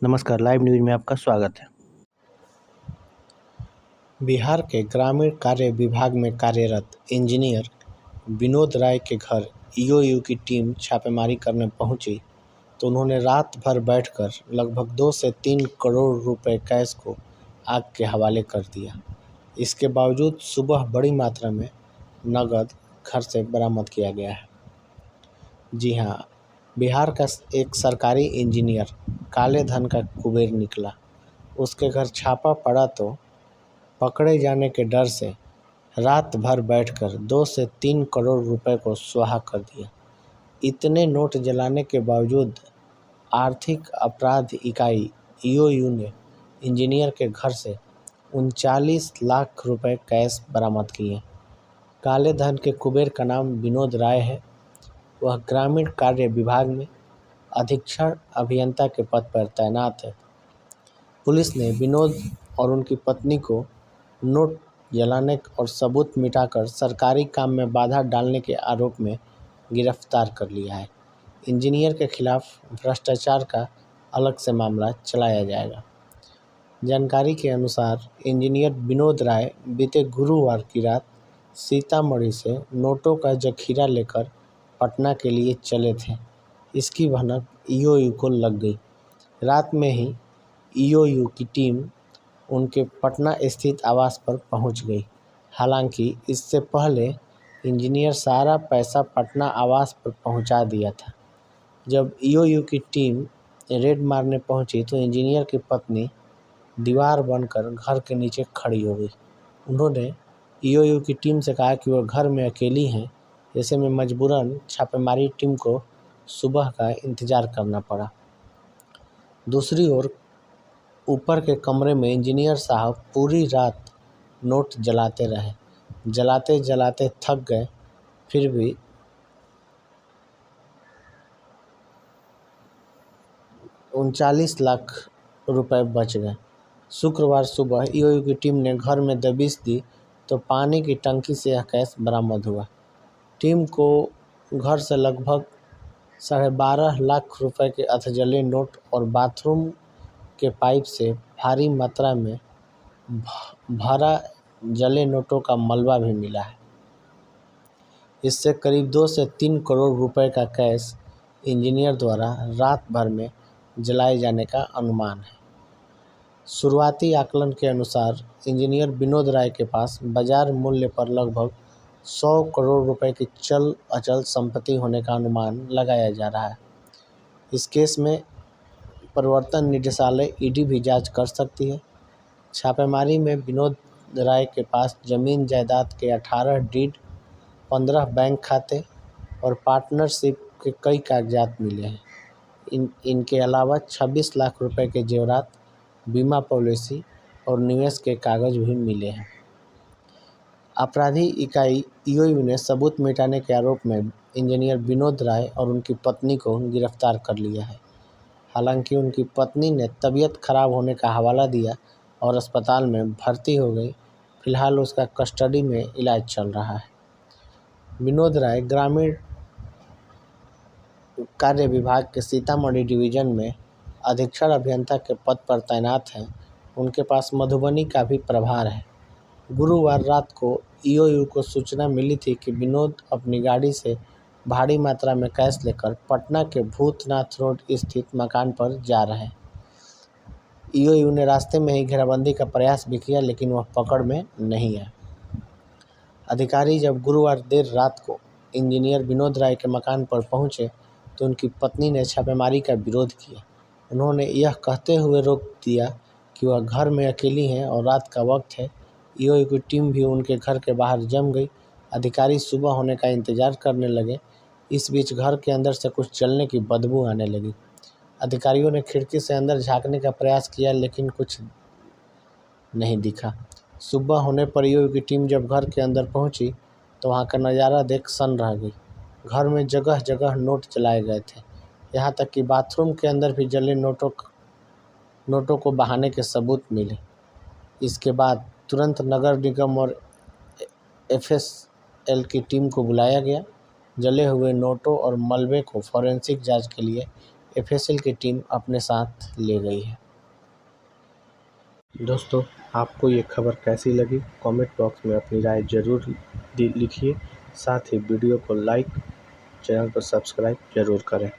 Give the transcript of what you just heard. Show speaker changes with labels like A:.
A: नमस्कार, live news में आपका स्वागत है।
B: बिहार के ग्रामीण कार्य विभाग में कार्यरत इंजीनियर विनोद राय के घर ईओयू की टीम छापेमारी करने पहुंची तो उन्होंने रात भर बैठकर लगभग 2 से 3 करोड़ रुपए कैश को आग के हवाले कर दिया। इसके बावजूद सुबह बड़ी मात्रा में नकद घर से बरामद किया गया है। जी हाँ, बिहार का एक सरकारी इंजीनियर काले धन का कुबेर निकला। उसके घर छापा पड़ा तो पकड़े जाने के डर से रात भर बैठकर 2 से 3 करोड़ रुपए को स्वाहा कर दिया। इतने नोट जलाने के बावजूद आर्थिक अपराध इकाई ईओयू ने इंजीनियर के घर से 39 लाख रुपए कैश बरामद किए। काले धन के कुबेर का नाम विनोद राय है। वह ग्रामीण कार्य विभाग में अधीक्षण अभियंता के पद पर तैनात है। पुलिस ने विनोद और उनकी पत्नी को नोट जलाने और सबूत मिटाकर सरकारी काम में बाधा डालने के आरोप में गिरफ्तार कर लिया है। इंजीनियर के खिलाफ भ्रष्टाचार का अलग से मामला चलाया जाएगा। जानकारी के अनुसार इंजीनियर विनोद राय बीते गुरुवार की रात सीतामढ़ी से नोटों का जखीरा लेकर पटना के लिए चले थे। इसकी भनक ईओयू को लग गई। रात में ही ईओयू की टीम उनके पटना स्थित आवास पर पहुंच गई। हालांकि इससे पहले इंजीनियर सारा पैसा पटना आवास पर पहुंचा दिया था। जब ईओयू की टीम रेड मारने पहुंची तो इंजीनियर की पत्नी दीवार बनकर घर के नीचे खड़ी हो गई। उन्होंने ईओयू की टीम से कहा कि वह घर में अकेली हैं। ऐसे में मजबूरन छापेमारी टीम को सुबह का इंतजार करना पड़ा। दूसरी ओर ऊपर के कमरे में इंजीनियर साहब पूरी रात नोट जलाते रहे। जलाते जलाते थक गए, फिर भी 39 लाख रुपए बच गए। शुक्रवार सुबह ईओयू की टीम ने घर में दबिश दी तो पानी की टंकी से यह कैश बरामद हुआ। टीम को घर से लगभग 12.5 लाख रुपए के अधजले नोट और बाथरूम के पाइप से भारी मात्रा में भरा जले नोटों का मलबा भी मिला है। इससे करीब 2 से 3 करोड़ रुपए का कैश इंजीनियर द्वारा रात भर में जलाए जाने का अनुमान है। शुरुआती आकलन के अनुसार इंजीनियर विनोद राय के पास बाजार मूल्य पर लगभग 100 करोड़ रुपए की चल अचल संपत्ति होने का अनुमान लगाया जा रहा है। इस केस में प्रवर्तन निदेशालय ईडी भी जांच कर सकती है। छापेमारी में विनोद राय के पास जमीन जायदाद के 18 डीड, 15 बैंक खाते और पार्टनरशिप के कई कागजात मिले हैं। इनके अलावा 26 लाख रुपए के जेवरात, बीमा पॉलिसी और निवेश के कागज भी मिले हैं। अपराधी इकाई ईओयू ने सबूत मिटाने के आरोप में इंजीनियर विनोद राय और उनकी पत्नी को गिरफ्तार कर लिया है। हालांकि उनकी पत्नी ने तबीयत खराब होने का हवाला दिया और अस्पताल में भर्ती हो गई। फिलहाल उसका कस्टडी में इलाज चल रहा है। विनोद राय ग्रामीण कार्य विभाग के सीतामढ़ी डिवीजन में अधीक्षण अभियंता के पद पर तैनात हैं। उनके पास मधुबनी का भी प्रभार है। गुरुवार रात को ईओयू को सूचना मिली थी कि विनोद अपनी गाड़ी से भारी मात्रा में कैश लेकर पटना के भूतनाथ रोड स्थित मकान पर जा रहे हैं। ईओयू ने रास्ते में ही घेराबंदी का प्रयास भी किया, लेकिन वह पकड़ में नहीं आया। अधिकारी जब गुरुवार देर रात को इंजीनियर विनोद राय के मकान पर पहुंचे तो उनकी पत्नी ने छापेमारी का विरोध किया। उन्होंने यह कहते हुए रोक दिया कि वह घर में अकेली हैं और रात का वक्त है। ईओयू की टीम भी उनके घर के बाहर जम गई। अधिकारी सुबह होने का इंतजार करने लगे। इस बीच घर के अंदर से कुछ जलने की बदबू आने लगी। अधिकारियों ने खिड़की से अंदर झांकने का प्रयास किया, लेकिन कुछ नहीं दिखा। सुबह होने पर ईओयू की टीम जब घर के अंदर पहुंची तो वहां का नज़ारा देख सन्न रह गई। घर में जगह जगह नोट जलाए गए थे। यहाँ तक कि बाथरूम के अंदर भी जले नोटों को बहाने के सबूत मिले। इसके बाद तुरंत नगर निगम और एफएसएल की टीम को बुलाया गया। जले हुए नोटों और मलबे को फॉरेंसिक जांच के लिए एफएसएल की टीम अपने साथ ले गई है। दोस्तों, आपको ये खबर कैसी लगी कमेंट बॉक्स में अपनी राय ज़रूर लिखिए। साथ ही वीडियो को लाइक, चैनल को सब्सक्राइब ज़रूर करें।